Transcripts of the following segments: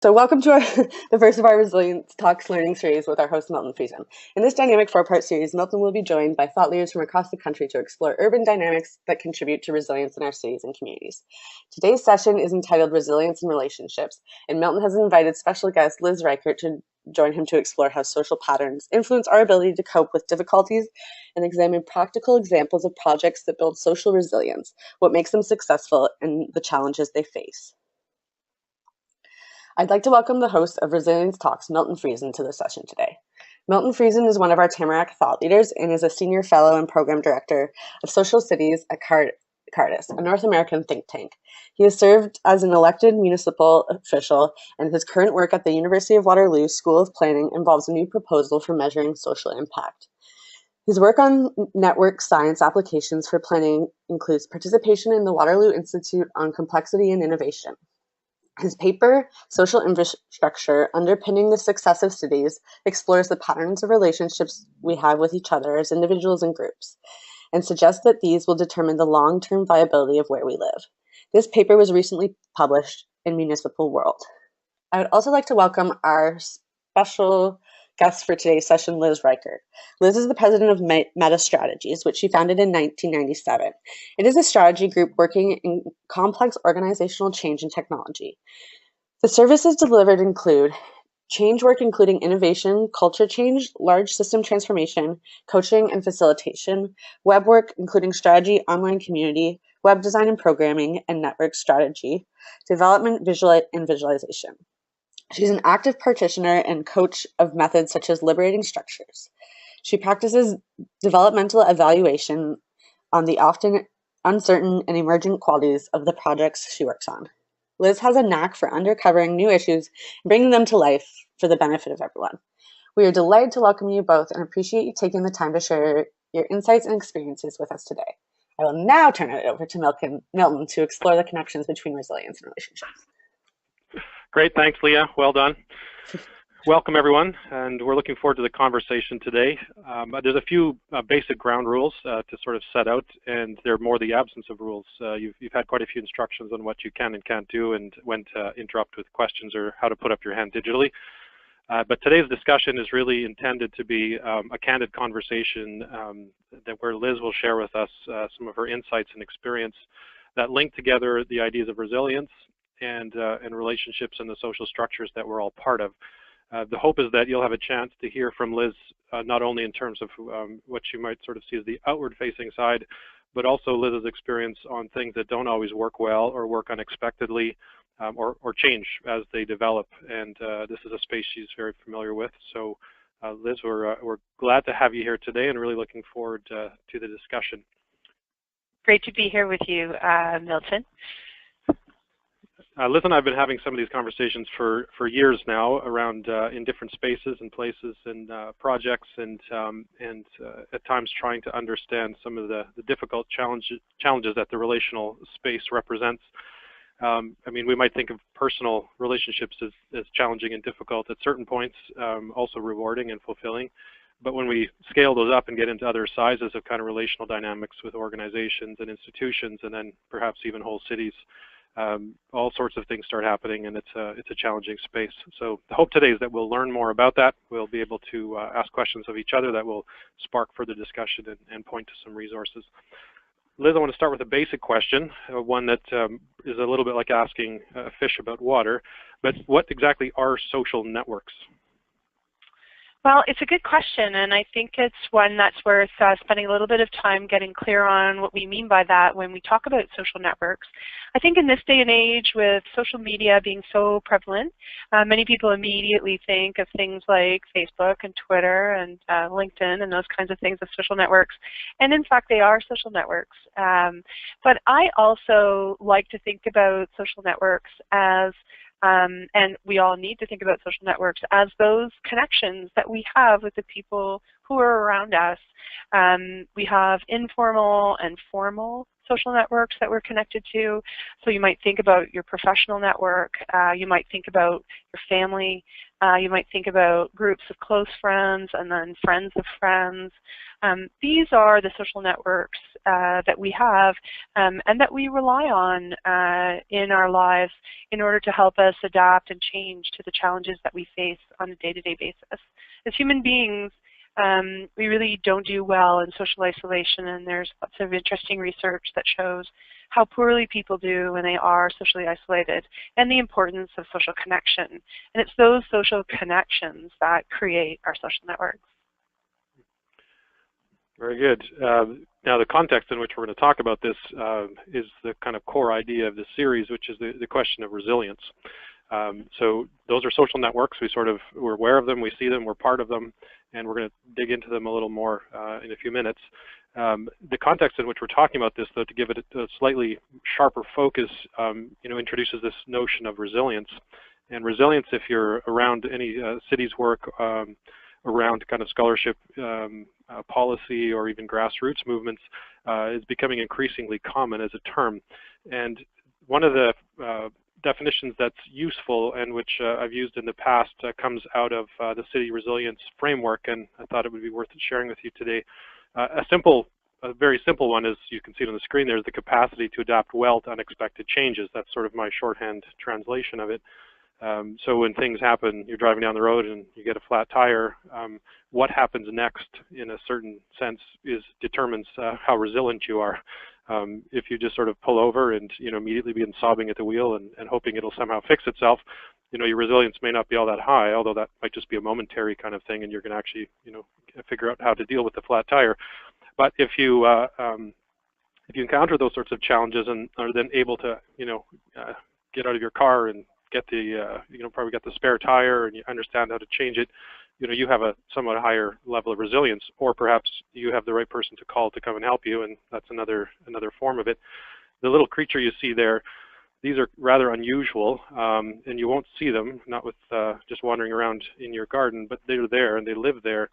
So welcome to the first of our Resilience Talks learning series with our host, Milton Friesen. In this dynamic four-part series, Milton will be joined by thought leaders from across the country to explore urban dynamics that contribute to resilience in our cities and communities. Today's session is entitled Resilience in Relationships, and Milton has invited special guest Liz Rykert to join him to explore how social patterns influence our ability to cope with difficulties and examine practical examples of projects that build social resilience, what makes them successful, and the challenges they face. I'd like to welcome the host of Resilience Talks, Milton Friesen, to the session today. Milton Friesen is one of our Tamarack thought leaders and is a senior fellow and program director of social cities at Cardis, a North American think tank. He has served as an elected municipal official, and his current work at the University of Waterloo School of Planning involves a new proposal for measuring social impact. His work on network science applications for planning includes participation in the Waterloo Institute on Complexity and Innovation. His paper, Social Infrastructure Underpinning the Success of Cities, explores the patterns of relationships we have with each other as individuals and groups, and suggests that these will determine the long-term viability of where we live. This paper was recently published in Municipal World. I would also like to welcome our special guest for today's session, Liz Rykert. Liz is the president of Meta Strategies, which she founded in 1997. It is a strategy group working in complex organizational change and technology. The services delivered include change work including innovation, culture change, large system transformation, coaching and facilitation, web work including strategy, online community, web design and programming, and network strategy, development, and visualization. She's an active practitioner and coach of methods such as liberating structures. She practices developmental evaluation on the often uncertain and emergent qualities of the projects she works on. Liz has a knack for uncovering new issues and bringing them to life for the benefit of everyone. We are delighted to welcome you both and appreciate you taking the time to share your insights and experiences with us today. I will now turn it over to Milton to explore the connections between resilience and relationships. Great, thanks, Leah. Well done. Welcome, everyone, and we're looking forward to the conversation today. There's a few basic ground rules to sort of set out, and they're more the absence of rules. You've had quite a few instructions on what you can and can't do and when to interrupt with questions or how to put up your hand digitally. But today's discussion is really intended to be a candid conversation where Liz will share with us some of her insights and experience that link together the ideas of resilience and relationships and the social structures that we're all part of. The hope is that you'll have a chance to hear from Liz, not only in terms of what you might sort of see as the outward-facing side, but also Liz's experience on things that don't always work well or work unexpectedly or change as they develop. And this is a space she's very familiar with. So Liz, we're glad to have you here today and really looking forward to the discussion. Great to be here with you, Milton. Liz and I have been having some of these conversations for years now around in different spaces and places and projects and at times trying to understand some of the difficult challenges that the relational space represents. I mean, we might think of personal relationships as challenging and difficult at certain points, also rewarding and fulfilling. But when we scale those up and get into other sizes of kind of relational dynamics with organizations and institutions and then perhaps even whole cities, all sorts of things start happening, and it's a challenging space. So the hope today is that we'll learn more about that. We'll be able to ask questions of each other that will spark further discussion and point to some resources. Liz, I want to start with a basic question, one that is a little bit like asking a fish about water, but what exactly are social networks? Well, it's a good question, and I think it's one that's worth spending a little bit of time getting clear on what we mean by that when we talk about social networks. I think in this day and age, with social media being so prevalent, many people immediately think of things like Facebook and Twitter and LinkedIn and those kinds of things as social networks. And in fact, they are social networks. But I also like to think about social networks as and we all need to think about social networks as those connections that we have with the people who are around us. We have informal and formal social networks that we're connected to. So you might think about your professional network, you might think about your family, you might think about groups of close friends and then friends of friends. These are the social networks that we have and that we rely on in our lives in order to help us adapt and change to the challenges that we face on a day-to-day basis. As human beings, we really don't do well in social isolation, and there's lots of interesting research that shows how poorly people do when they are socially isolated and the importance of social connection. And it's those social connections that create our social networks. Very good. Now, the context in which we're going to talk about this is the kind of core idea of this series, which is the question of resilience. So those are social networks. We're aware of them, we see them, we're part of them, and we're going to dig into them a little more in a few minutes. The context in which we're talking about this, though, to give it a slightly sharper focus, introduces this notion of resilience. And resilience, if you're around any cities work around kind of scholarship policy or even grassroots movements, is becoming increasingly common as a term. And one of the definitions that's useful and which I've used in the past comes out of the city resilience framework, and I thought it would be worth sharing with you today. A very simple one, as you can see it on the screen, there's the capacity to adapt well to unexpected changes. That's sort of my shorthand translation of it. So when things happen, you're driving down the road and you get a flat tire, what happens next in a certain sense determines how resilient you are. If you just sort of pull over and immediately begin sobbing at the wheel and hoping it'll somehow fix itself, your resilience may not be all that high, although that might just be a momentary kind of thing, and you're going to actually figure out how to deal with the flat tire. But if you encounter those sorts of challenges and are then able to get out of your car and get the probably got the spare tire and you understand how to change it, you have a somewhat higher level of resilience, or perhaps you have the right person to call to come and help you, and that's another form of it. The little creature you see there, these are rather unusual, and you won't see them, not with just wandering around in your garden, but they're there and they live there.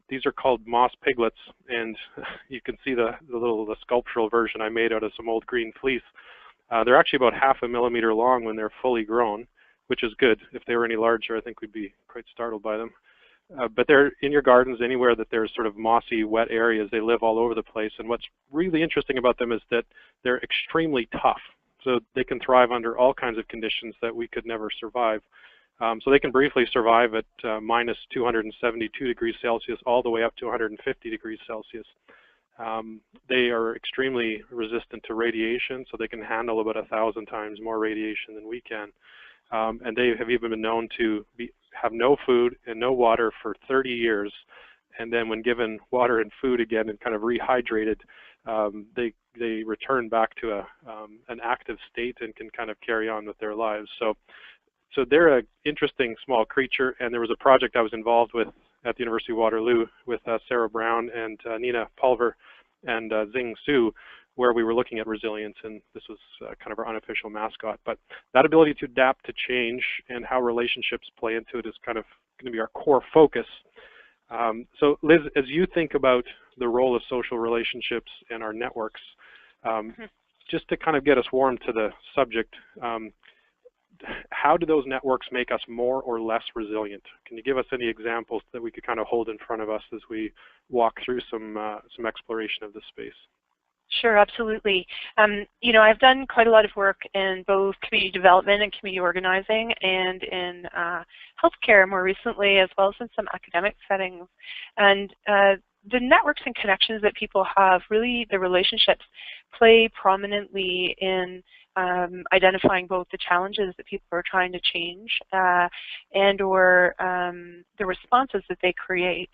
These are called moss piglets, and you can see the sculptural version I made out of some old green fleece. They're actually about 0.5 millimeter long when they're fully grown, which is good. If they were any larger, I think we'd be quite startled by them. But they're in your gardens anywhere that there's sort of mossy, wet areas. They live all over the place. And what's really interesting about them is that they're extremely tough. So they can thrive under all kinds of conditions that we could never survive. So they can briefly survive at minus 272 degrees Celsius all the way up to 150 degrees Celsius. They are extremely resistant to radiation, so they can handle about 1,000 times more radiation than we can. And they have even been known to have no food and no water for 30 years. And then when given water and food again and kind of rehydrated, they return back to an active state and can kind of carry on with their lives. So they're an interesting small creature, and there was a project I was involved with at the University of Waterloo with Sarah Brown and Nina Pulver and Zing Su, where we were looking at resilience, and this was kind of our unofficial mascot. But that ability to adapt to change and how relationships play into it is kind of going to be our core focus. So Liz, as you think about the role of social relationships and our networks, just to kind of get us warm to the subject, how do those networks make us more or less resilient? Can you give us any examples that we could kind of hold in front of us as we walk through some exploration of this space? Sure, absolutely. I've done quite a lot of work in both community development and community organizing, and in healthcare more recently, as well as in some academic settings. And the networks and connections that people have, really the relationships, play prominently in identifying both the challenges that people are trying to change and or the responses that they create.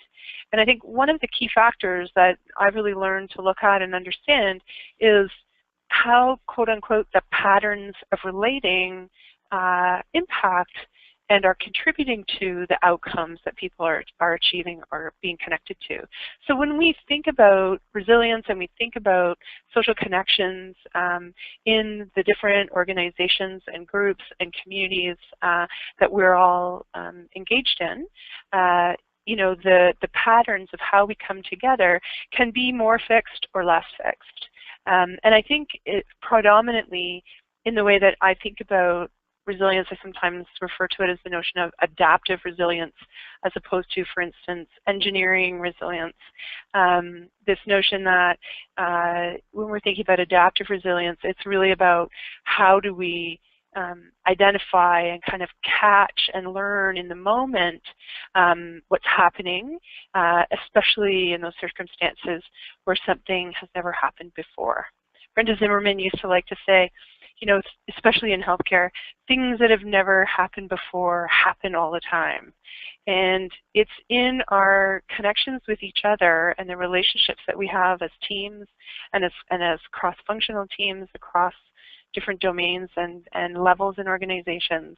And I think one of the key factors that I've really learned to look at and understand is how, quote unquote, the patterns of relating impact and are contributing to the outcomes that people are achieving or being connected to. So when we think about resilience and we think about social connections in the different organizations and groups and communities that we're all engaged in, the patterns of how we come together can be more fixed or less fixed. And I think it predominantly in the way that I think about resilience, I sometimes refer to it as the notion of adaptive resilience as opposed to, for instance, engineering resilience. This notion that when we're thinking about adaptive resilience, it's really about how do we identify and kind of catch and learn in the moment what's happening, especially in those circumstances where something has never happened before. Brenda Zimmerman used to like to say, you know, especially in healthcare, things that have never happened before happen all the time. And it's in our connections with each other and the relationships that we have as teams and as cross-functional teams across different domains and levels in organizations,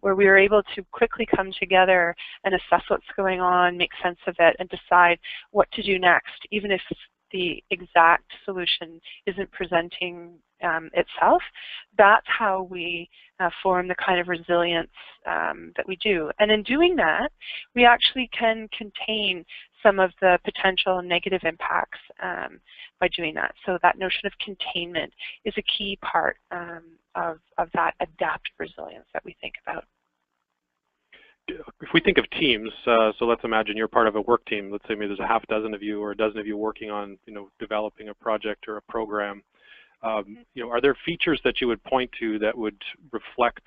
where we are able to quickly come together and assess what's going on, make sense of it, and decide what to do next, even if the exact solution isn't presenting itself. That's how we form the kind of resilience that we do. And in doing that, we actually can contain some of the potential negative impacts by doing that. So that notion of containment is a key part of that adaptive resilience that we think about. If we think of teams, so let's imagine you're part of a work team. Let's say maybe there's a half dozen of you or a dozen of you working on, you know, developing a project or a program. You know, are there features that you would point to that would reflect,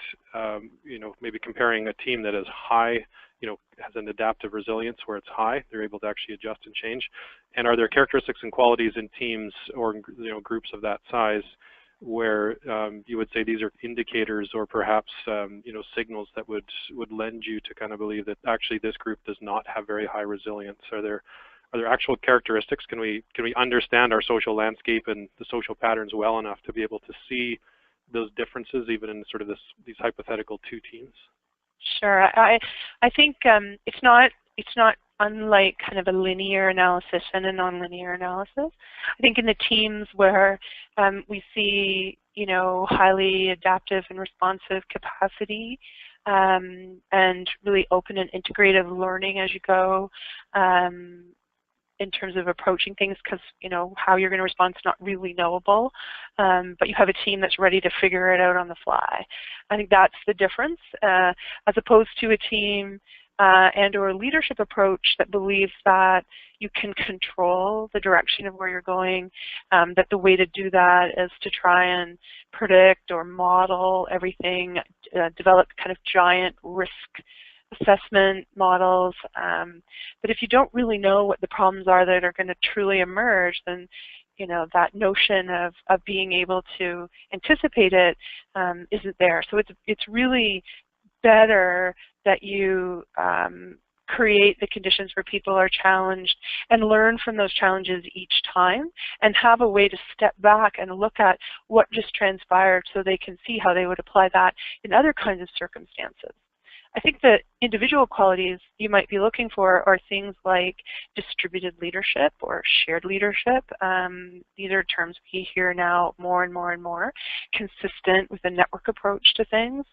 you know, maybe comparing a team that is high, you know, has an adaptive resilience where it's high, they're able to actually adjust and change? And are there characteristics and qualities in teams or, you know, groups of that size where you would say these are indicators or perhaps, you know, signals that would lend you to kind of believe that actually this group does not have very high resilience? Are there actual characteristics? Can we understand our social landscape and the social patterns well enough to be able to see those differences even in sort of these hypothetical two teams? Sure. I think it's not unlike kind of a linear analysis and a nonlinear analysis. I think in the teams where we see, you know, highly adaptive and responsive capacity and really open and integrative learning as you go, in terms of approaching things, because, you know, how you're going to respond is not really knowable, but you have a team that's ready to figure it out on the fly. I think that's the difference, as opposed to a team and or a leadership approach that believes that you can control the direction of where you're going, that the way to do that is to try and predict or model everything, develop kind of giant risk assessment models, but if you don't really know what the problems are that are going to truly emerge, then, you know, that notion of being able to anticipate it isn't there. So it's really better that you create the conditions where people are challenged and learn from those challenges each time and have a way to step back and look at what just transpired so they can see how they would apply that in other kinds of circumstances. I think the individual qualities you might be looking for are things like distributed leadership or shared leadership. These are terms we hear now more and more and more. Consistent with a network approach to things,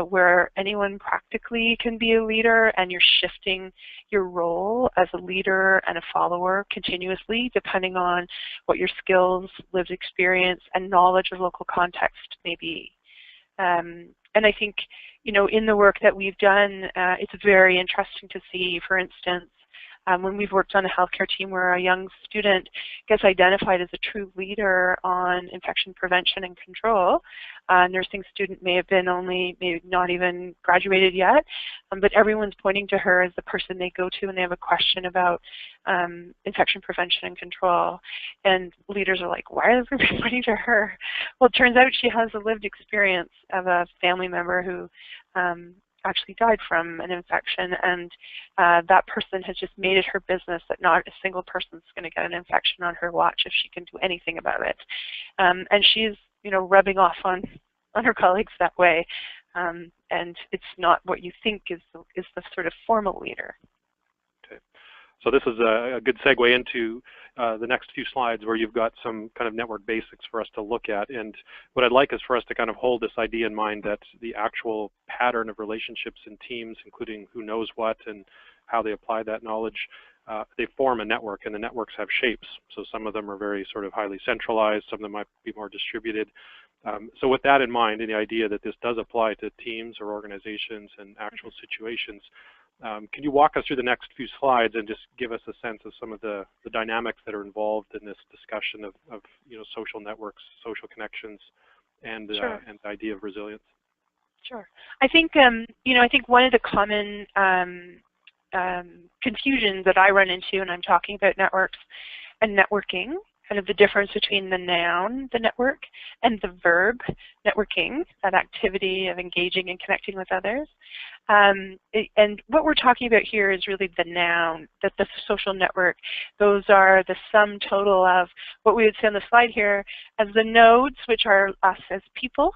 where anyone practically can be a leader and you're shifting your role as a leader and a follower continuously depending on what your skills, lived experience, and knowledge of local context may be. And I think, you know, in the work that we've done, it's very interesting to see, for instance, when we've worked on a healthcare team where a young student gets identified as a true leader on infection prevention and control. A nursing student may have been maybe not even graduated yet, but everyone's pointing to her as the person they go to when they have a question about infection prevention and control. And leaders are like, why are everybody pointing to her? Well, it turns out she has a lived experience of a family member who actually died from an infection, and that person has just made it her business that not a single person is going to get an infection on her watch if she can do anything about it. And she's, you know, rubbing off on her colleagues that way, and it's not what you think is the sort of formal leader. Okay. So this is a good segue into the next few slides where you've got some kind of network basics for us to look at. And what I'd like is for us to kind of hold this idea in mind that the actual pattern of relationships in teams, including who knows what and how they apply that knowledge, they form a network, and the networks have shapes. So some of them are very sort of highly centralized, some of them might be more distributed. So with that in mind, and the idea that this does apply to teams or organizations and actual situations, can you walk us through the next few slides and just give us a sense of some of the dynamics that are involved in this discussion of social networks, social connections, and Sure. and the idea of resilience? Sure. I think I think one of the common confusions that I run into when I'm talking about networks and networking, kind of the difference between the noun, the network, and the verb, networking, that activity of engaging and connecting with others. And what we're talking about here is really the noun, that the social network. Those are the sum total of what we would see on the slide here as the nodes, which are us as people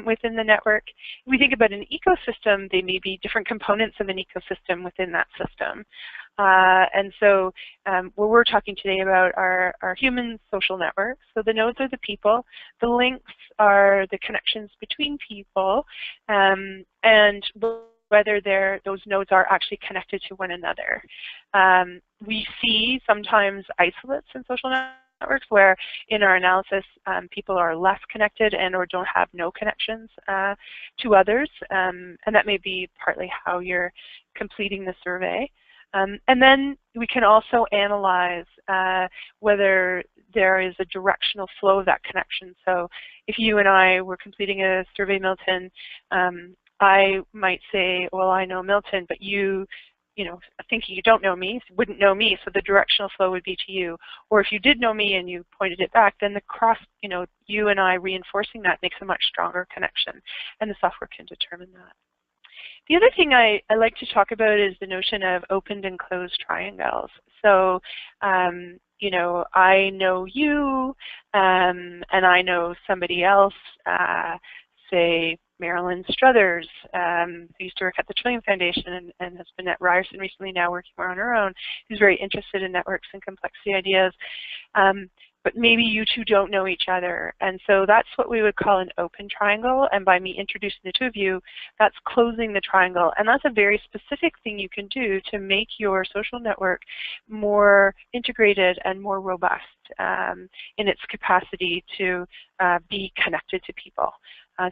within the network. If we think about an ecosystem, they may be different components of an ecosystem within that system. And so what we're talking today about are human social networks. So the nodes are the people, the links are the connections between people, and whether those nodes are actually connected to one another. We see sometimes isolates in social networks where in our analysis people are less connected and or don't have no connections to others, and that may be partly how you're completing the survey. And then we can also analyze whether there is a directional flow of that connection. So if you and I were completing a survey, Milton, I might say, well, I know Milton, but you thinking you don't know me, wouldn't know me, so the directional flow would be to you. Or if you did know me and you pointed it back, then the cross, you and I reinforcing that makes a much stronger connection, and the software can determine that. The other thing I like to talk about is the notion of opened and closed triangles. So, I know you, and I know somebody else, say Marilyn Struthers, who used to work at the Trillium Foundation and has been at Ryerson recently, now working more on her own, who's very interested in networks and complexity ideas. But maybe you two don't know each other. And so that's what we would call an open triangle. And by me introducing the two of you, that's closing the triangle. And that's a very specific thing you can do to make your social network more integrated and more robust in its capacity to be connected to people.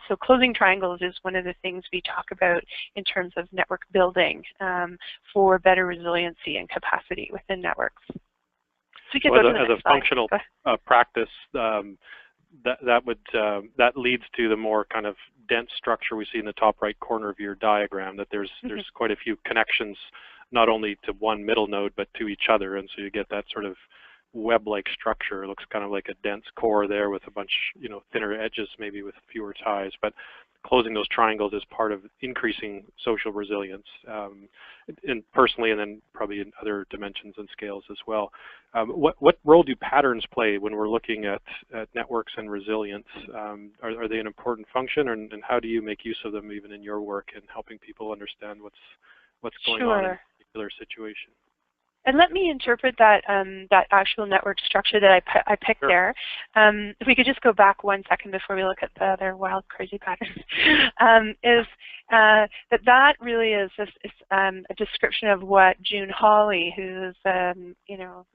So closing triangles is one of the things we talk about in terms of network building for better resiliency and capacity within networks. So well, as a functional practice, that leads to the more kind of dense structure we see in the top right corner of your diagram, that there's quite a few connections, not only to one middle node, but to each other. And so you get that sort of web-like structure. It looks kind of like a dense core there with a bunch, thinner edges, maybe with fewer ties. But closing those triangles is part of increasing social resilience, and personally, and then probably in other dimensions and scales as well. What role do patterns play when we're looking at networks and resilience? Are they an important function, and how do you make use of them even in your work and helping people understand what's going on in a particular situation? And let me interpret that that actual network structure that I picked there. If we could just go back 1 second before we look at the other wild, crazy patterns, is that really is a description of what June Hawley, who's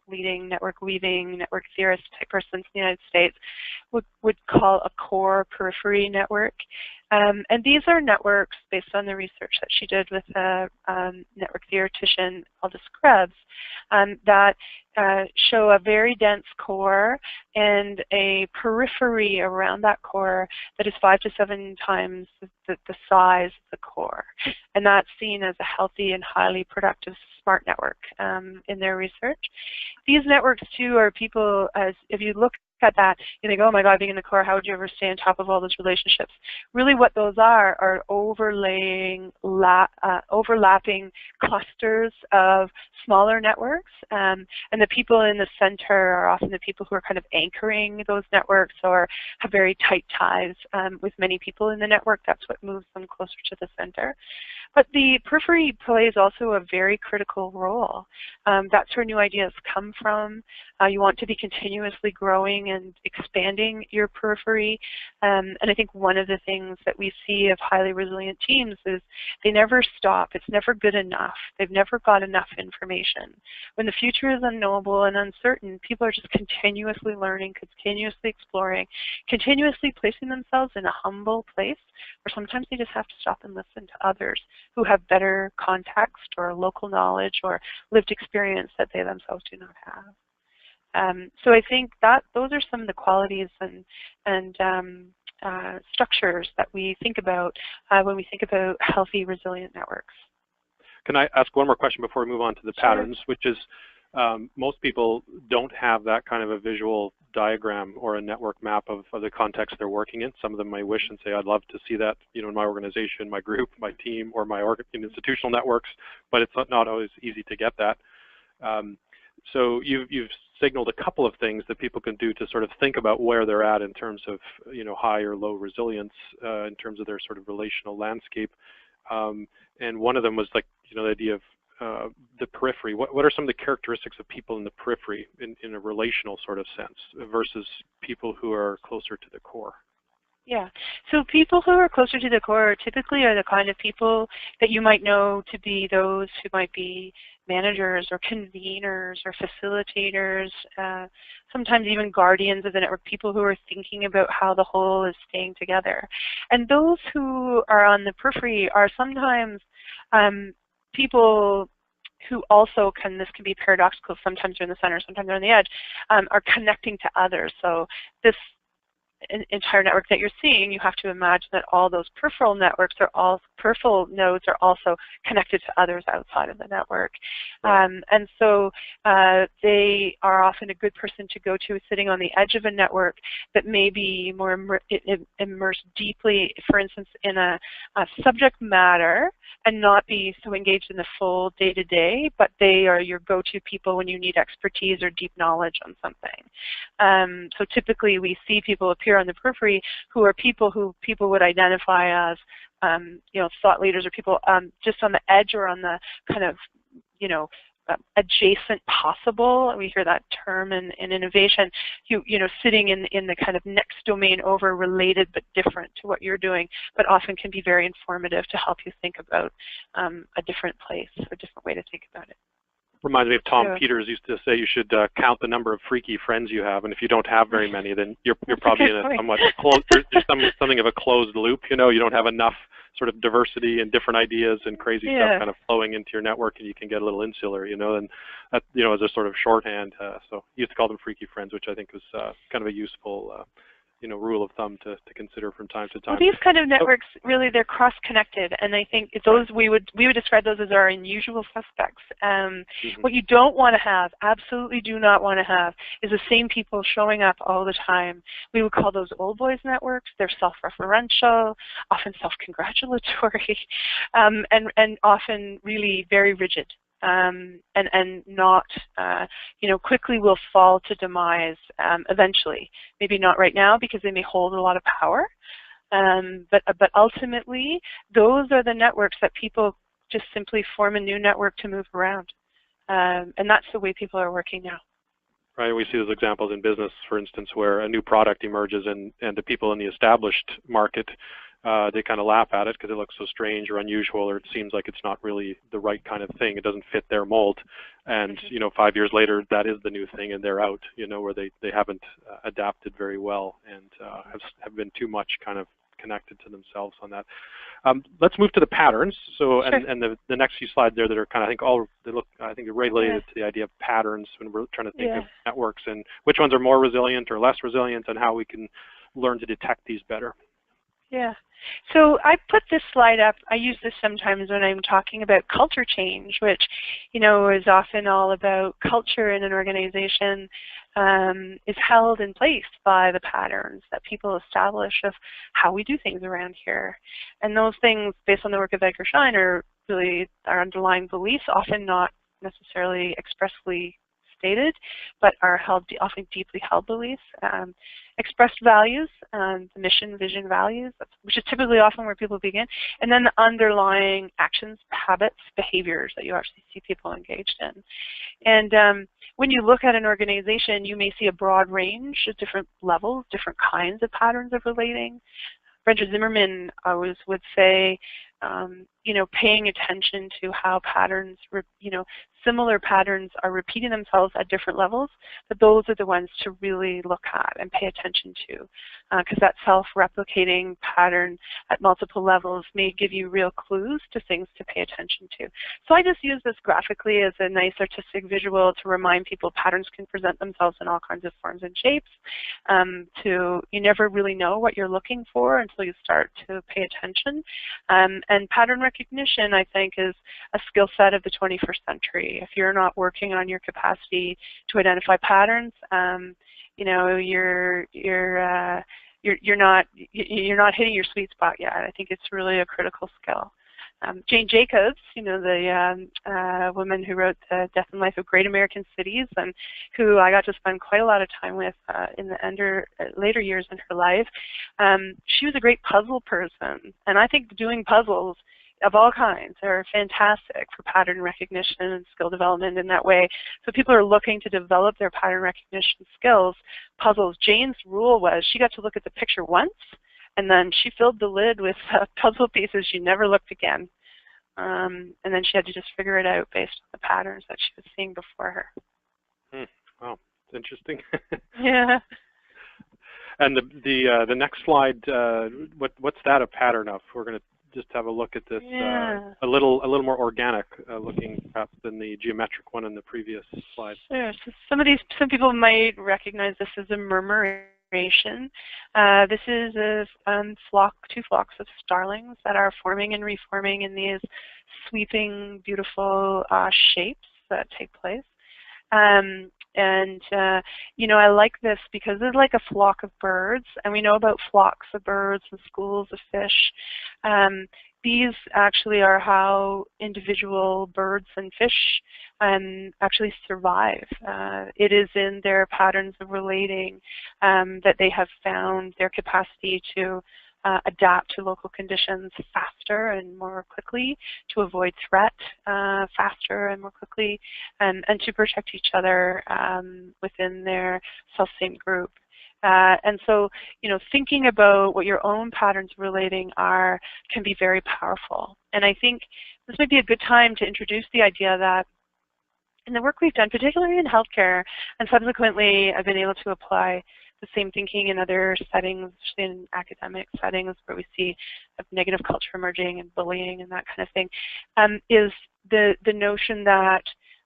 leading network weaving, network theorist type person in the United States, would call a core periphery network. And these are networks based on the research that she did with a network theoretician, Aldous Krebs, that show a very dense core and a periphery around that core that is 5 to 7 times the size of the core. And that's seen as a healthy and highly productive smart network in their research. These networks, too, are people, as if you look at that, you think, oh my God, being in the core, how would you ever stay on top of all those relationships? Really what those are overlaying, overlapping clusters of smaller networks, and the people in the center are often the people who are kind of anchoring those networks or have very tight ties with many people in the network. That's what moves them closer to the center. But the periphery plays also a very critical role. That's where new ideas come from. You want to be continuously growing and expanding your periphery. And I think one of the things that we see of highly resilient teams is they never stop. It's never good enough. They've never got enough information. When the future is unknowable and uncertain, people are just continuously learning, continuously exploring, continuously placing themselves in a humble place where sometimes they just have to stop and listen to others who have better context or local knowledge or lived experience that they themselves do not have. So I think that those are some of the qualities and structures that we think about when we think about healthy, resilient networks. Can I ask one more question before we move on to the patterns, which is most people don't have that kind of a visual diagram or a network map of the context they're working in. Some of them may wish and say, I'd love to see that, you know, in my organization, my group, my team, or my institutional networks, but it's not always easy to get that. So you've signaled a couple of things that people can do to sort of think about where they're at in terms of, you know, high or low resilience in terms of their sort of relational landscape. And one of them was like, you know, the idea of the periphery. What are some of the characteristics of people in the periphery in a relational sort of sense versus people who are closer to the core? Yeah, so people who are closer to the core typically are the kind of people that you might know to be those who might be managers or conveners or facilitators, sometimes even guardians of the network, people who are thinking about how the whole is staying together. And those who are on the periphery are sometimes people who also this can be paradoxical, sometimes they're in the center, sometimes they're on the edge, are connecting to others. So this entire network that you're seeing, you have to imagine that all those peripheral networks are all peripheral nodes are also connected to others outside of the network. And so they are often a good person to go to sitting on the edge of a network that may be more immersed deeply, for instance, in a subject matter and not be so engaged in the full day-to-day, but they are your go-to people when you need expertise or deep knowledge on something. So typically we see people appear on the periphery who are people who people would identify as you know, thought leaders or people just on the edge or on the kind of, you know, adjacent possible. We hear that term in innovation. You know, sitting in the kind of next domain over, related but different to what you're doing, but often can be very informative to help you think about a different place, a different way to think about it. Reminds me of Tom Peters used to say you should count the number of freaky friends you have, and if you don't have very many, then you're probably in a somewhat closed, there's something of a closed loop. You know, you don't have enough sort of diversity and different ideas and crazy stuff kind of flowing into your network, and you can get a little insular, you know, and that, you know, as a sort of shorthand. So he used to call them freaky friends, which I think was kind of a useful you know, rule of thumb to consider from time to time. Well, these kind of networks, really, they're cross-connected, and I think those we would describe those as our unusual suspects. What you don't want to have, absolutely do not want to have, is the same people showing up all the time. We would call those old boys networks. They're self-referential, often self-congratulatory, and often really very rigid. And not, you know, quickly will fall to demise eventually. Maybe not right now because they may hold a lot of power, but ultimately those are the networks that people just simply form a new network to move around, and that's the way people are working now. Right, we see those examples in business, for instance, where a new product emerges and the people in the established market they kind of laugh at it because it looks so strange or unusual, or it seems like it's not really the right kind of thing. It doesn't fit their mold. And, you know, 5 years later, that is the new thing and they're out, you know, where they haven't adapted very well and have been too much kind of connected to themselves on that. Let's move to the patterns. So, and the next few slides there that are kind of, I think related to the idea of patterns when we're trying to think of networks and which ones are more resilient or less resilient and how we can learn to detect these better. Yeah. So I put this slide up. I use this sometimes when I'm talking about culture change, which, you know, is often all about culture in an organization is held in place by the patterns that people establish of how we do things around here. And those things, based on the work of Edgar Schein, are really our underlying beliefs, often not necessarily expressly stated, but are held, often deeply held beliefs. Expressed values, the mission, vision, values, which is typically often where people begin, and then the underlying actions, habits, behaviors that you actually see people engaged in. And when you look at an organization, you may see a broad range of different levels, different kinds of patterns of relating. Brenda Zimmerman always would say, you know, paying attention to how patterns, you know, similar patterns are repeating themselves at different levels, but those are the ones to really look at and pay attention to, because that self-replicating pattern at multiple levels may give you real clues to things to pay attention to. So I just use this graphically as a nice artistic visual to remind people patterns can present themselves in all kinds of forms and shapes. You never really know what you're looking for until you start to pay attention. And pattern recognition, I think, is a skill set of the 21st century. If you're not working on your capacity to identify patterns, you know, you're not hitting your sweet spot yet. I think it's really a critical skill. Jane Jacobs, you know, the woman who wrote The Death and Life of Great American Cities, and who I got to spend quite a lot of time with in the later years in her life, she was a great puzzle person. And I think doing puzzles of all kinds are fantastic for pattern recognition and skill development in that way. So people are looking to develop their pattern recognition skills. Puzzles, Jane's rule was she got to look at the picture once, and then she filled the lid with puzzle pieces. She never looked again. And then she had to just figure it out based on the patterns that she was seeing before her. Wow, it's interesting. Yeah. And the next slide, what's that a pattern of? We're going to just have a look at this, yeah. a little more organic looking perhaps than the geometric one in the previous slide. Sure. So some people might recognize this as a murmuration. This is a two flocks of starlings that are forming and reforming in these sweeping, beautiful shapes that take place. You know, I like this because it's like a flock of birds, and we know about flocks of birds and schools of fish. These actually are how individual birds and fish actually survive. It is in their patterns of relating that they have found their capacity to adapt to local conditions faster and more quickly, to avoid threat faster and more quickly, and to protect each other within their self-same group. And so, you know, thinking about what your own patterns of relating are can be very powerful. And I think this might be a good time to introduce the idea that in the work we've done, particularly in healthcare, and subsequently I've been able to apply the same thinking in other settings, in academic settings where we see negative culture emerging and bullying and that kind of thing, is the notion that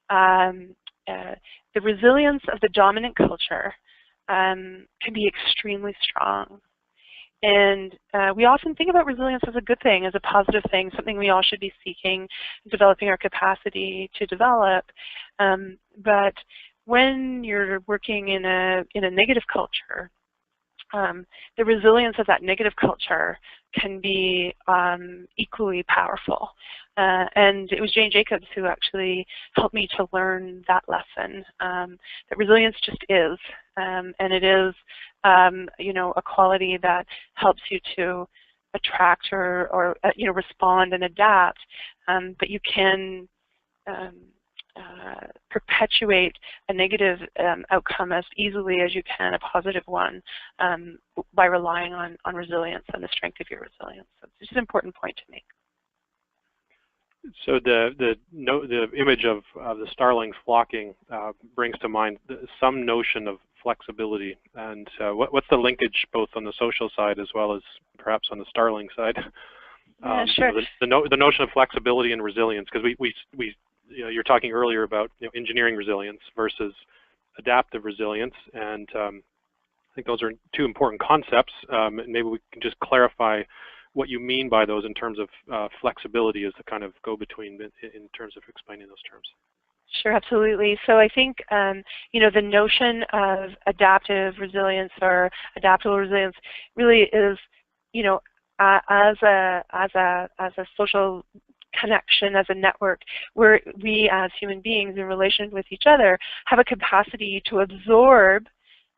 the resilience of the dominant culture can be extremely strong. And we often think about resilience as a good thing, as a positive thing, something we all should be seeking, developing our capacity to develop. But when you're working in a negative culture, the resilience of that negative culture can be equally powerful. And it was Jane Jacobs who actually helped me to learn that lesson, that resilience just is. And it is, you know, a quality that helps you to attract or you know, respond and adapt. But you can perpetuate a negative outcome as easily as you can a positive one by relying on resilience and the strength of your resilience. So it's just an important point to make. So the image of the starlings flocking brings to mind some notion of flexibility. And what's the linkage both on the social side as well as perhaps on the starling side? Yeah, sure. The notion of flexibility and resilience, because we you know, you're talking earlier about, you know, engineering resilience versus adaptive resilience, and I think those are two important concepts. Maybe we can just clarify what you mean by those in terms of flexibility as the kind of go-between in terms of explaining those terms. Sure, absolutely. So I think you know, the notion of adaptive resilience or adaptable resilience really is, you know, as a social connection as a network, where we as human beings in relation with each other have a capacity to absorb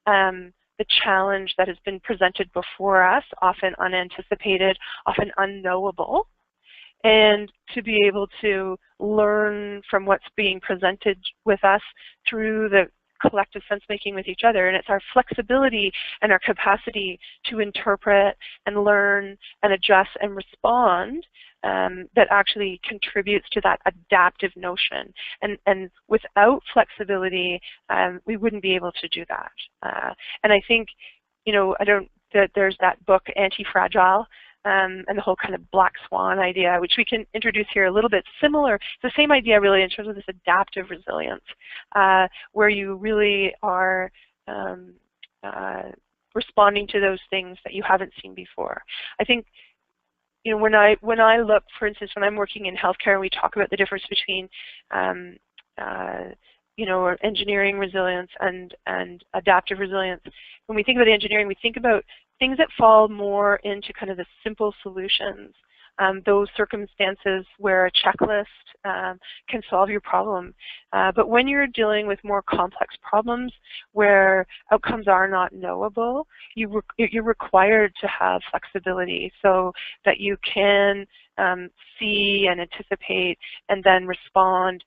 the challenge that has been presented before us, often unanticipated, often unknowable, and to be able to learn from what's being presented with us through the collective sense-making with each other. And it's our flexibility and our capacity to interpret and learn and adjust and respond that actually contributes to that adaptive notion. And without flexibility, we wouldn't be able to do that. And I think, there's that book, Anti-Fragile, and the whole kind of black swan idea, which we can introduce here a little bit similar. It's the same idea really in terms of this adaptive resilience, where you really are responding to those things that you haven't seen before. I think, when I look, for instance, when I'm working in healthcare and we talk about the difference between engineering resilience and adaptive resilience. When we think about engineering, we think about things that fall more into kind of the simple solutions, those circumstances where a checklist can solve your problem. But when you're dealing with more complex problems where outcomes are not knowable, you're required to have flexibility so that you can see and anticipate and then respond,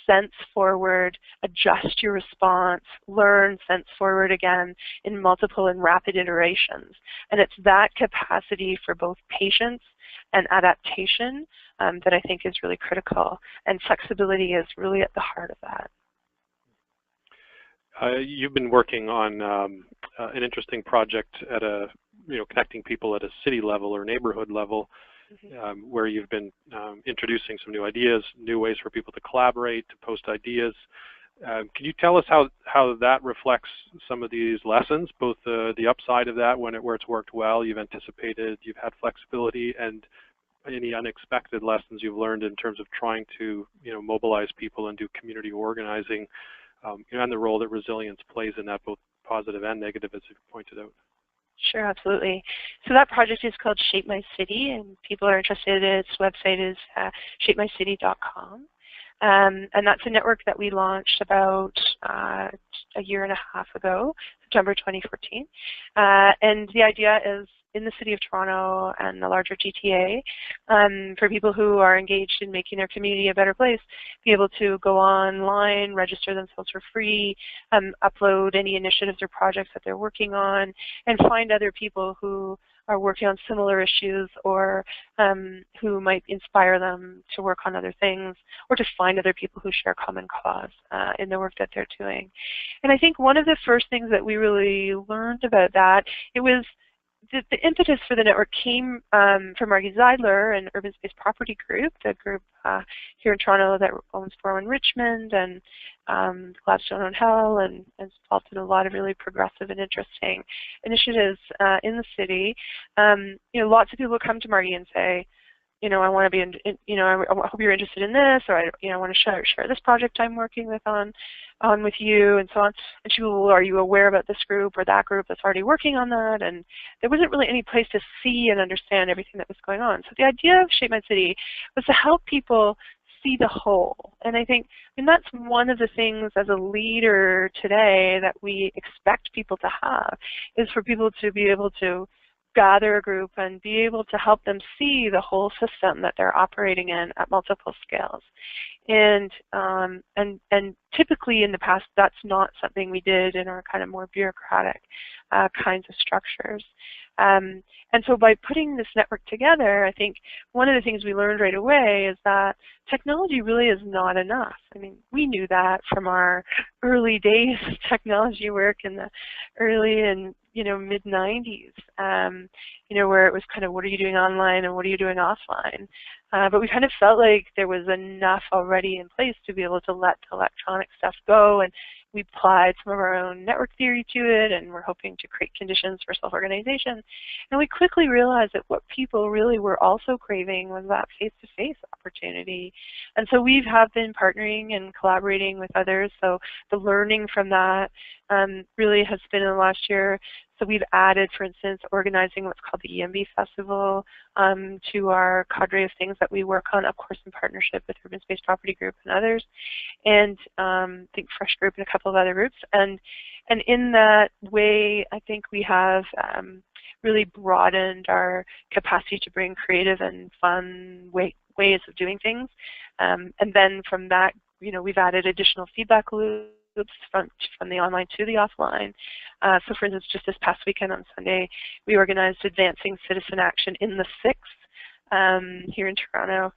sense forward, adjust your response, learn, sense forward again in multiple and rapid iterations. And it's that capacity for both patience and adaptation that I think is really critical. And flexibility is really at the heart of that. You've been working on an interesting project at connecting people at a city level or neighborhood level. Where you've been introducing some new ideas, new ways for people to collaborate, to post ideas. Can you tell us how that reflects some of these lessons, both the upside of that where it's worked well, you've anticipated, you've had flexibility, and any unexpected lessons you've learned in terms of trying to mobilize people and do community organizing, and the role that resilience plays in that, both positive and negative, as you've pointed out? Sure, absolutely. So that project is called Shape My City, and people are interested. Its website is shapemycity.com. And that's a network that we launched about a year and a half ago, September 2014. And the idea is in the city of Toronto and the larger GTA, for people who are engaged in making their community a better place, be able to go online, register themselves for free, upload any initiatives or projects that they're working on, and find other people who are working on similar issues or who might inspire them to work on other things, or to find other people who share common cause in the work that they're doing. And I think one of the first things that we really learned about that, it was the impetus for the network came from Margie Zeidler and Urban Space Property Group, the group here in Toronto that owns 401 Richmond and Gladstone on Hell, and is involved in a lot of really progressive and interesting initiatives in the city. Lots of people come to Margie and say, I want to be I hope you're interested in this, or I want to share this project I'm working with on with you, and so on. And she will, are you aware about this group or that group that's already working on that? And there wasn't really any place to see and understand everything that was going on. So the idea of Shape My City was to help people see the whole. And I think, that's one of the things as a leader today that we expect people to have, is for people to be able to gather a group and be able to help them see the whole system that they're operating in at multiple scales. And typically in the past, that's not something we did in our kind of more bureaucratic kinds of structures. And so by putting this network together, I think one of the things we learned right away is that technology really is not enough. We knew that from our early days of technology work in the early and mid-90s, where it was kind of, what are you doing online and what are you doing offline? But we kind of felt like there was enough already in place to be able to let the electronic stuff go, and we applied some of our own network theory to it, and we're hoping to create conditions for self-organization. And we quickly realized that what people really were also craving was that face-to-face opportunity. And so we have been partnering and collaborating with others. So the learning from that really has been in the last year So we've added, for instance, organizing what's called the EMB Festival to our cadre of things that we work on, of course, in partnership with Urban Space Property Group and others, and Think Fresh Group and a couple of other groups. And in that way, I think we have really broadened our capacity to bring creative and fun ways of doing things. And then from that, we've added additional feedback loops from the online to the offline. So for instance, just this past weekend on Sunday, we organized Advancing Citizen Action in the 6th here in Toronto,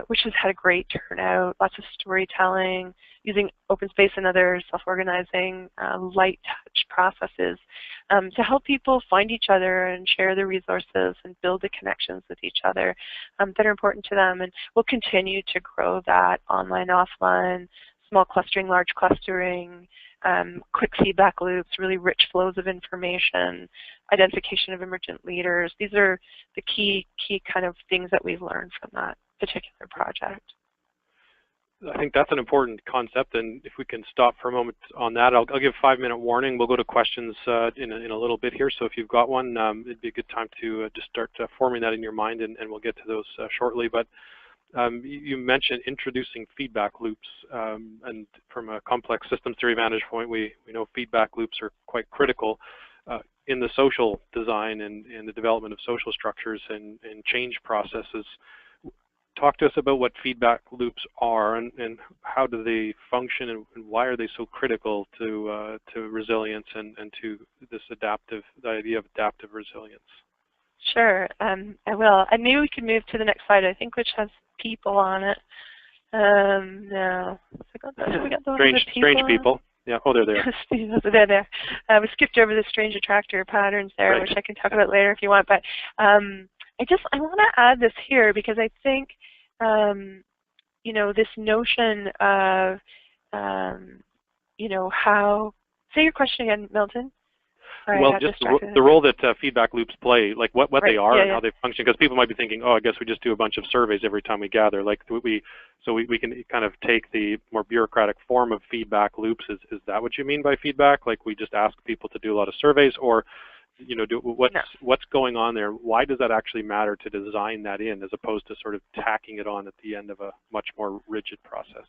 which has had a great turnout, lots of storytelling, using open space and other self-organizing light touch processes to help people find each other and share the resources and build the connections with each other that are important to them. And we'll continue to grow that online, offline, small clustering, large clustering, quick feedback loops, really rich flows of information, identification of emergent leaders. These are the key kind of things that we've learned from that particular project. I think that's an important concept, and if we can stop for a moment on that, I'll give a 5-minute warning. We'll go to questions in a little bit here, so if you've got one, it'd be a good time to just start forming that in your mind, and we'll get to those shortly. But you mentioned introducing feedback loops, and from a complex systems theory vantage point, we know feedback loops are quite critical in the social design and the development of social structures and change processes. Talk to us about what feedback loops are and how do they function and why are they so critical to resilience and to this the idea of adaptive resilience. Sure, I will. And maybe we can move to the next slide, I think, which has people on it. No. We got those strange people. Yeah, oh, they're there. They're there. We skipped over the strange attractor patterns there, right, which I can talk about later if you want. But I want to add this here because I think, this notion of, how, say your question again, Milton. Well, just the role that feedback loops play, like what right, they are yeah, and how they function, because people might be thinking, oh, I guess we just do a bunch of surveys every time we gather. Like we can kind of take the more bureaucratic form of feedback loops. Is that what you mean by feedback? Like we just ask people to do a lot of surveys, or what's going on there? Why does that actually matter to design that in, as opposed to sort of tacking it on at the end of a much more rigid process?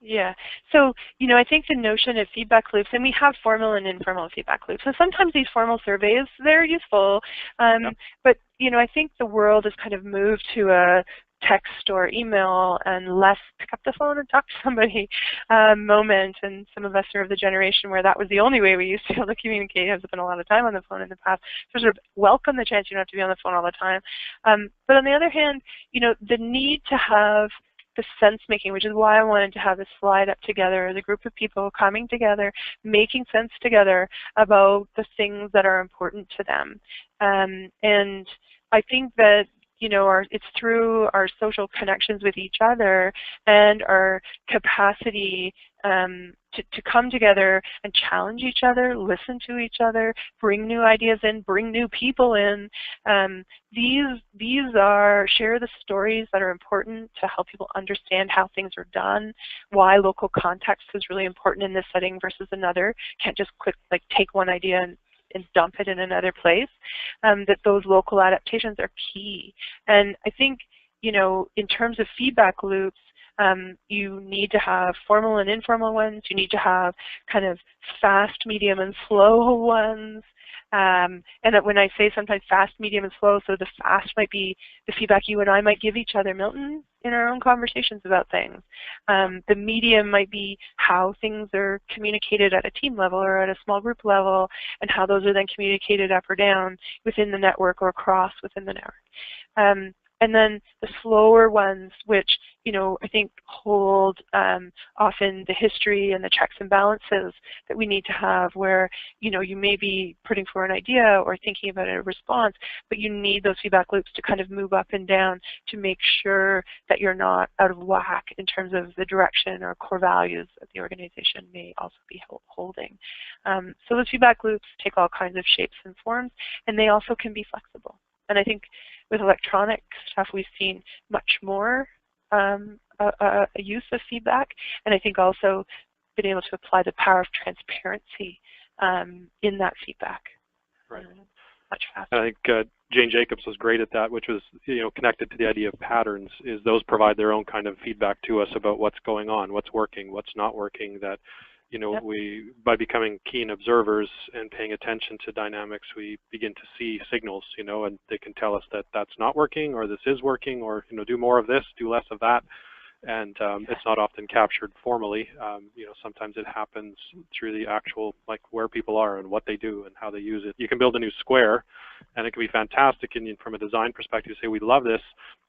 Yeah, so, I think the notion of feedback loops, and we have formal and informal feedback loops. So sometimes these formal surveys, they're useful, but, I think the world has kind of moved to a text or email and less pick up the phone and talk to somebody moment. And some of us are of the generation where that was the only way we used to be able to communicate. I've spent a lot of time on the phone in the past. So sort of welcome the chance you don't have to be on the phone all the time. But on the other hand, the need to have the sense making, which is why I wanted to have this slide up together, the group of people coming together, making sense together about the things that are important to them. And I think that it's through our social connections with each other and our capacity to come together and challenge each other, listen to each other, bring new ideas in, bring new people in. These are share the stories that are important to help people understand how things are done, why local context is really important in this setting versus another. Can't just take one idea and dump it in another place, that those local adaptations are key. And I think, in terms of feedback loops, you need to have formal and informal ones. You need to have kind of fast, medium, and slow ones. And that when I say sometimes fast, medium, and slow, so the fast might be the feedback you and I might give each other, Milton, in our own conversations about things. The medium might be how things are communicated at a team level or at a small group level, and how those are then communicated up or down within the network or across within the network. And then the slower ones, which, I think hold often the history and the checks and balances that we need to have, where, you may be putting forward an idea or thinking about a response, but you need those feedback loops to kind of move up and down to make sure that you're not out of whack in terms of the direction or core values that the organization may also be holding. So those feedback loops take all kinds of shapes and forms, and they also can be flexible. And I think with electronic stuff, we've seen much more a use of feedback, and I think also been able to apply the power of transparency in that feedback. Right. Much faster. And I think Jane Jacobs was great at that, which was, connected to the idea of patterns, is those provide their own kind of feedback to us about what's going on, what's working, what's not working, that, Yep. we, by becoming keen observers and paying attention to dynamics, we begin to see signals, and they can tell us that that's not working, or this is working, or, do more of this, do less of that. And it's not often captured formally. Sometimes it happens through the actual, like, where people are and what they do and how they use it. You can build a new square, and it can be fantastic, and from a design perspective, say, we love this,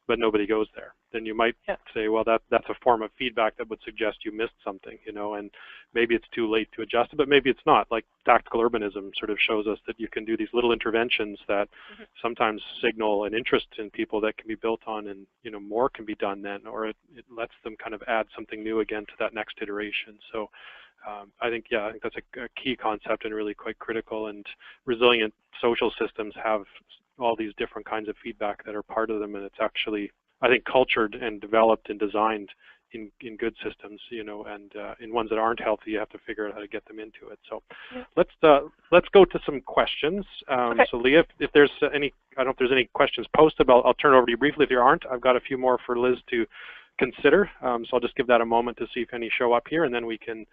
but nobody goes there. Then you might say, well, that's a form of feedback that would suggest you missed something, and maybe it's too late to adjust it, but maybe it's not. Like, tactical urbanism sort of shows us that you can do these little interventions that sometimes signal an interest in people that can be built on, and more can be done then, or it lets them kind of add something new again to that next iteration. So I think that's a key concept and really quite critical. And resilient social systems have all these different kinds of feedback that are part of them, and it's actually, I think, cultured and developed and designed in good systems, and in ones that aren't healthy, you have to figure out how to get them into it. So let's go to some questions. Okay. So Leah, if there's any, I don't know if there's any questions posted, but I'll turn it over to you briefly. If there aren't, I've got a few more for Liz to consider. So I'll just give that a moment to see if any show up here, and then we can,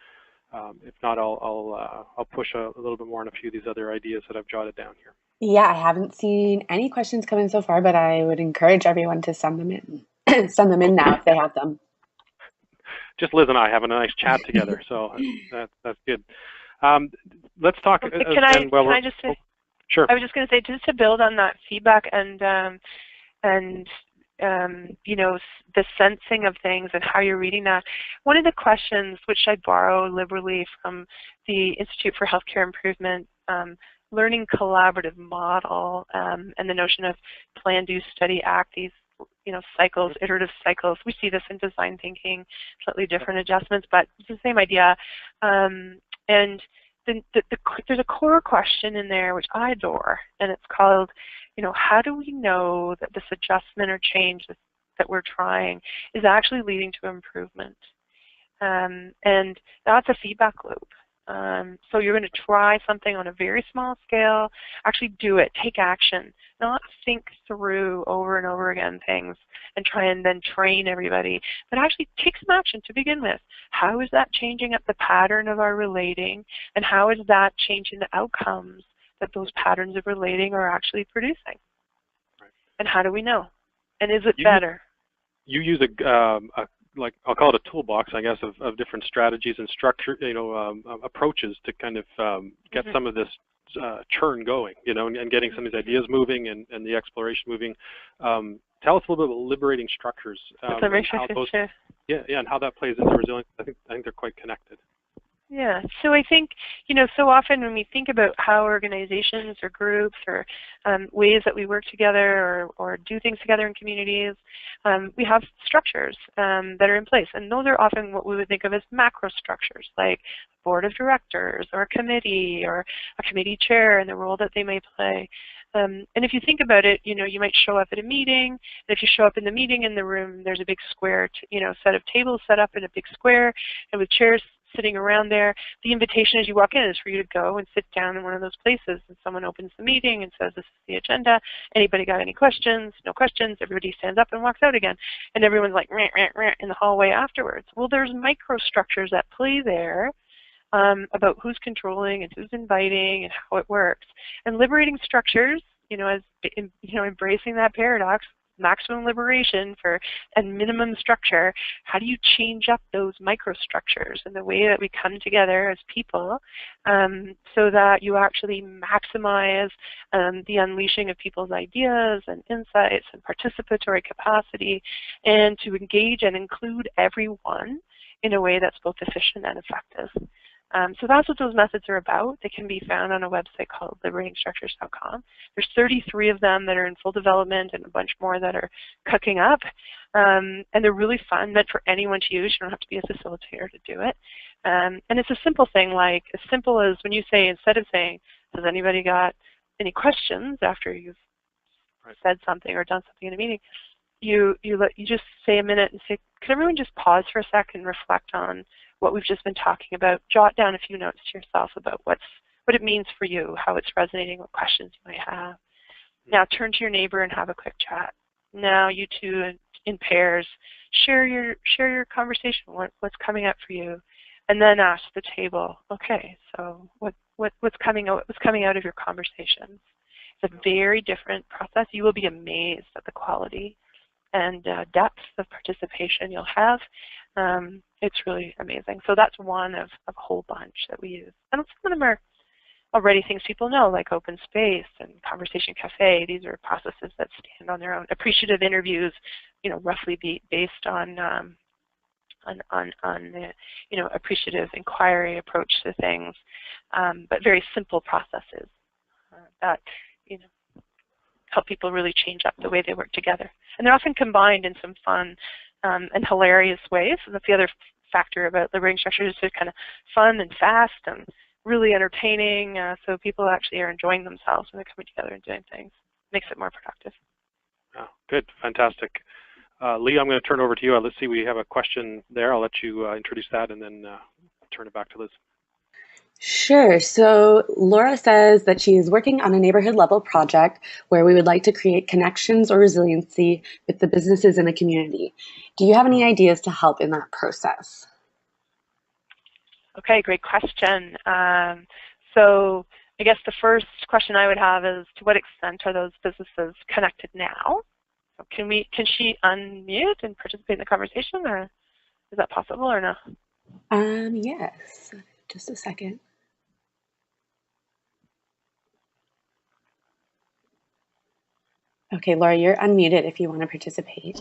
if not, I'll push a little bit more on a few of these other ideas that I've jotted down here. Yeah, I haven't seen any questions come in so far, but I would encourage everyone to send them in. Send them in now if they have them. Just Liz and I having a nice chat together, so that's good. Let's talk. Can I just say? Oh, sure. I was just going to say, just to build on that feedback and the sensing of things and how you're reading that. One of the questions, which I borrow liberally from the Institute for Healthcare Improvement, learning collaborative model, and the notion of plan, do, study, act, these cycles, iterative cycles. We see this in design thinking, slightly different adjustments, but it's the same idea. And there's a core question in there which I adore, and it's called, how do we know that this adjustment or change that we're trying is actually leading to improvement? And that's a feedback loop. So you're going to try something on a very small scale, actually do it, take action, not think through over and over again things and try and then train everybody, but actually take some action to begin with. How is that changing up the pattern of our relating, and how is that changing the outcomes that those patterns of relating are actually producing? Right. And how do we know? And is it better? You use like, I'll call it a toolbox, I guess, of different strategies and structure, approaches to kind of get some of this churn going, and getting some of these ideas moving and the exploration moving. Tell us a little bit about liberating structures. And how that plays into resilience. I think they're quite connected. Yeah, so I think, so often when we think about how organizations or groups or ways that we work together or do things together in communities, we have structures that are in place. And those are often what we would think of as macro structures, like board of directors or a committee or a committee chair and the role that they may play. And if you think about it, you might show up at a meeting, and if you show up in the meeting in the room, there's a big square, set of tables set up in a big square, and with chairs sitting around there. The invitation as you walk in is for you to go and sit down in one of those places, and someone opens the meeting and says, this is the agenda. Anybody got any questions? No questions. Everybody stands up and walks out again. And everyone's like, rah, rah, rah, in the hallway afterwards. Well, there's microstructures at play there about who's controlling and who's inviting and how it works. And liberating structures, embracing that paradox, maximum liberation and minimum structure, how do you change up those microstructures and the way that we come together as people so that you actually maximize the unleashing of people's ideas and insights and participatory capacity, and to engage and include everyone in a way that's both efficient and effective. So that's what those methods are about. They can be found on a website called liberatingstructures.com. There's 33 of them that are in full development and a bunch more that are cooking up. And they're really fun, meant for anyone to use. You don't have to be a facilitator to do it. And it's a simple thing, like as simple as when you say, instead of saying, has anybody got any questions after you've said something or done something in a meeting, you just say a minute and say, could everyone just pause for a second and reflect on what we've just been talking about? Jot down a few notes to yourself about what it means for you, how it's resonating, what questions you might have. Now turn to your neighbor and have a quick chat. Now you two in pairs share your conversation, what's coming up for you, and then ask the table, okay, so what's coming out of your conversations? It's a very different process. You will be amazed at the quality and depth of participation you'll have. It's really amazing. So that's one of a whole bunch that we use. And some of them are already things people know, like open space and conversation cafe. These are processes that stand on their own. Appreciative interviews, roughly based on the, appreciative inquiry approach to things, but very simple processes that, help people really change up the way they work together. And they're often combined in some fun and hilarious ways. So that's the other factor about liberating structures, is they're kind of fun and fast and really entertaining, so people actually are enjoying themselves when they're coming together and doing things. Makes it more productive. Oh, good, fantastic. Lee, I'm going to turn over to you. Let's see, we have a question there. I'll let you introduce that and then turn it back to Liz. Sure. So Laura says that she is working on a neighborhood level project where we would like to create connections or resiliency with the businesses in the community. Do you have any ideas to help in that process? Okay, great question. So I guess the first question I would have is, to what extent are those businesses connected now? So can she unmute and participate in the conversation, or is that possible or no? Yes. Just a second. Okay, Laura, you're unmuted if you want to participate.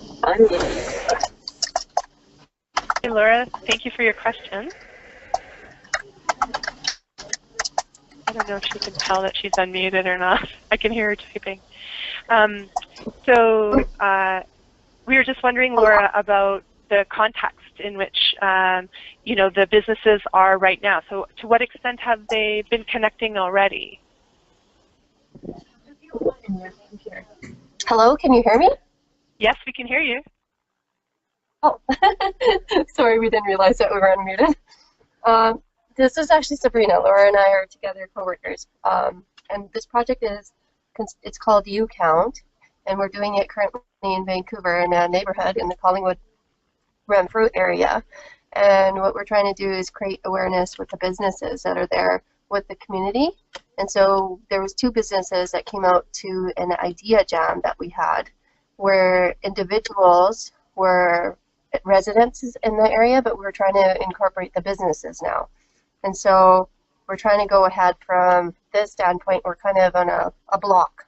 Hey, Laura, thank you for your question. I don't know if she can tell that she's unmuted or not. I can hear her typing. We were just wondering, Laura, about the context in which the businesses are right now. So to what extent have they been connecting already? Hello, can you hear me? Yes, we can hear you. Oh, sorry, we didn't realize that we were unmuted. This is actually Sabrina. Laura and I are together co-workers. And this project it's called You Count, and we're doing it currently in Vancouver in a neighborhood in the Collingwood Renfrew area. And what we're trying to do is create awareness with the businesses that are there with the community. And so there was 2 businesses that came out to an idea jam that we had, where individuals were residents in the area, but we're trying to incorporate the businesses now. And so we're trying to go ahead from this standpoint. We're kind of on a block.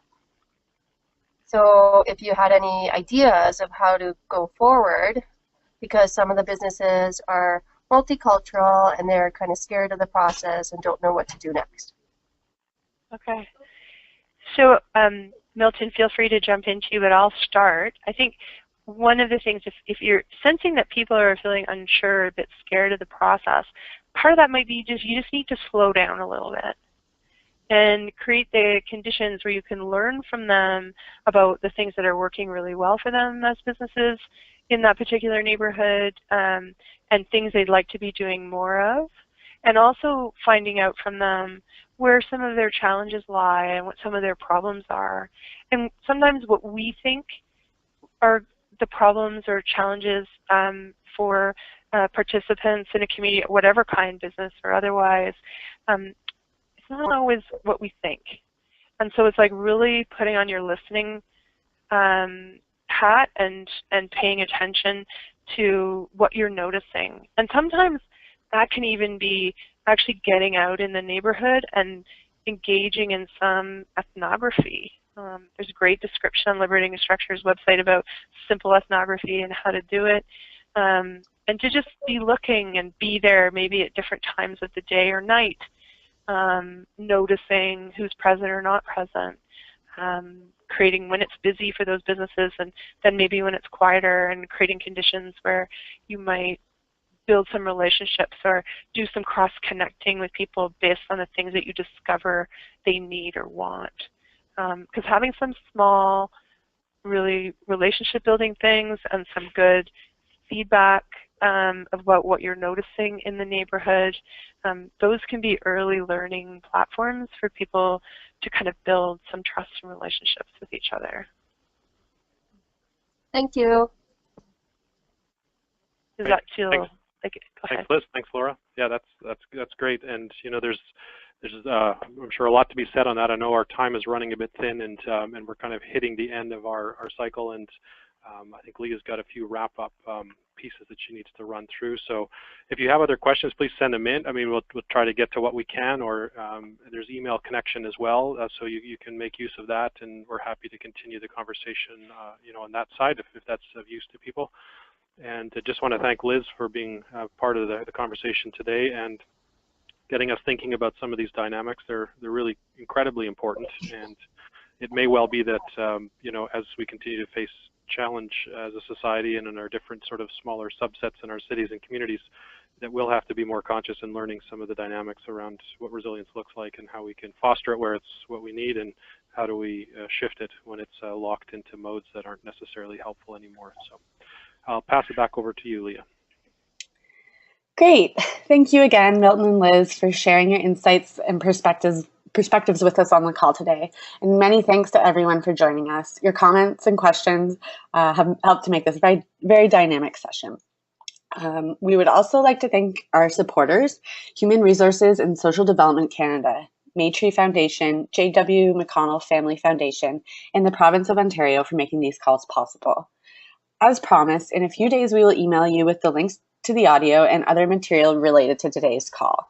So if you had any ideas of how to go forward, because some of the businesses are multicultural and they're kind of scared of the process and don't know what to do next. Okay. So Milton, feel free to jump in too, but I'll start. I think one of the things, if you're sensing that people are feeling unsure, a bit scared of the process, part of that might be you just need to slow down a little bit and create the conditions where you can learn from them about the things that are working really well for them as businesses in that particular neighborhood, and things they'd like to be doing more of, and also finding out from them where some of their challenges lie and what some of their problems are. And sometimes what we think are the problems or challenges for participants in a community, whatever kind, business or otherwise, it's not always what we think. And so it's like really putting on your listening hat and paying attention to what you're noticing. And sometimes that can even be actually getting out in the neighborhood and engaging in some ethnography. There's a great description on Liberating Structures website about simple ethnography and how to do it. And to just be looking and be there maybe at different times of the day or night, noticing who's present or not present, creating when it's busy for those businesses and then maybe when it's quieter, and creating conditions where you might build some relationships or do some cross-connecting with people based on the things that you discover they need or want. Because having some small, really relationship-building things and some good feedback about what you're noticing in the neighborhood. Those can be early learning platforms for people to kind of build some trust and relationships with each other. Thank you. Does that feel like it? Go ahead. Thanks, Liz. Thanks, Laura. Yeah, that's great. And you know, there's I'm sure a lot to be said on that. I know our time is running a bit thin, and we're kind of hitting the end of our cycle. And I think Leah's got a few wrap-up pieces that she needs to run through. So if you have other questions, please send them in. I mean, we'll try to get to what we can, or there's email connection as well, so you can make use of that, and we're happy to continue the conversation, you know, on that side if that's of use to people. And I just want to thank Liz for being part of the conversation today and getting us thinking about some of these dynamics. They're really incredibly important, and it may well be that you know, as we continue to face challenge as a society and in our different sort of smaller subsets in our cities and communities, that we'll have to be more conscious in learning some of the dynamics around what resilience looks like and how we can foster it where it's what we need, and how do we shift it when it's locked into modes that aren't necessarily helpful anymore. So I'll pass it back over to you, Leah. Great. Thank you again, Milton and Liz, for sharing your insights and perspectives with us on the call today. And many thanks to everyone for joining us. Your comments and questions have helped to make this a very dynamic session. We would also like to thank our supporters, Human Resources and Social Development Canada, Maytree Foundation, J.W. McConnell Family Foundation, and the Province of Ontario for making these calls possible. As promised, in a few days we will email you with the links to the audio and other material related to today's call.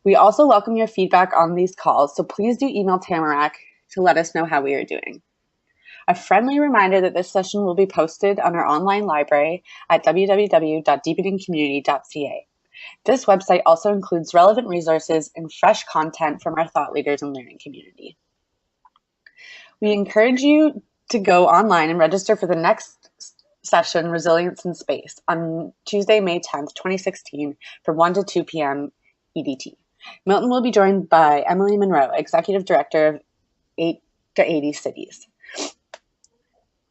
We also welcome your feedback on these calls, so please do email Tamarack to let us know how we are doing. A friendly reminder that this session will be posted on our online library at www.deepeningcommunity.ca. This website also includes relevant resources and fresh content from our thought leaders and learning community. We encourage you to go online and register for the next session, Resilience in Space, on Tuesday, May 10th, 2016, from 1 to 2 p.m. EDT. Milton will be joined by Emily Monroe, Executive Director of 8 to 80 Cities.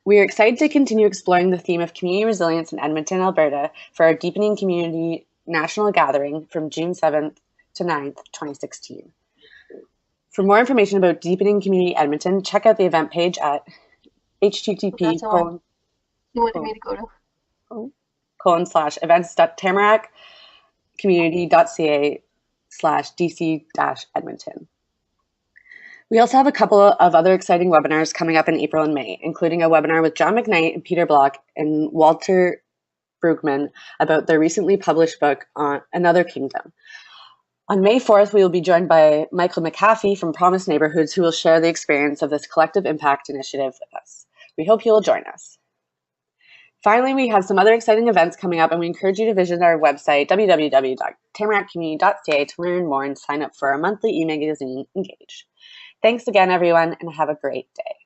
We are excited to continue exploring the theme of community resilience in Edmonton, Alberta for our Deepening Community National Gathering from June 7th to 9th, 2016. For more information about Deepening Community Edmonton, check out the event page at http:// You wanted me to go to? /events.tamarackcommunity.ca/DC-Edmonton. We also have a couple of other exciting webinars coming up in April and May, including a webinar with John McKnight and Peter Block and Walter Brugman about their recently published book on Another Kingdom. On May 4th, we will be joined by Michael McAfee from Promise Neighborhoods, who will share the experience of this collective impact initiative with us. We hope you will join us. Finally, we have some other exciting events coming up, and we encourage you to visit our website, www.tamarackcommunity.ca, to learn more and sign up for our monthly e-magazine, Engage. Thanks again, everyone, and have a great day.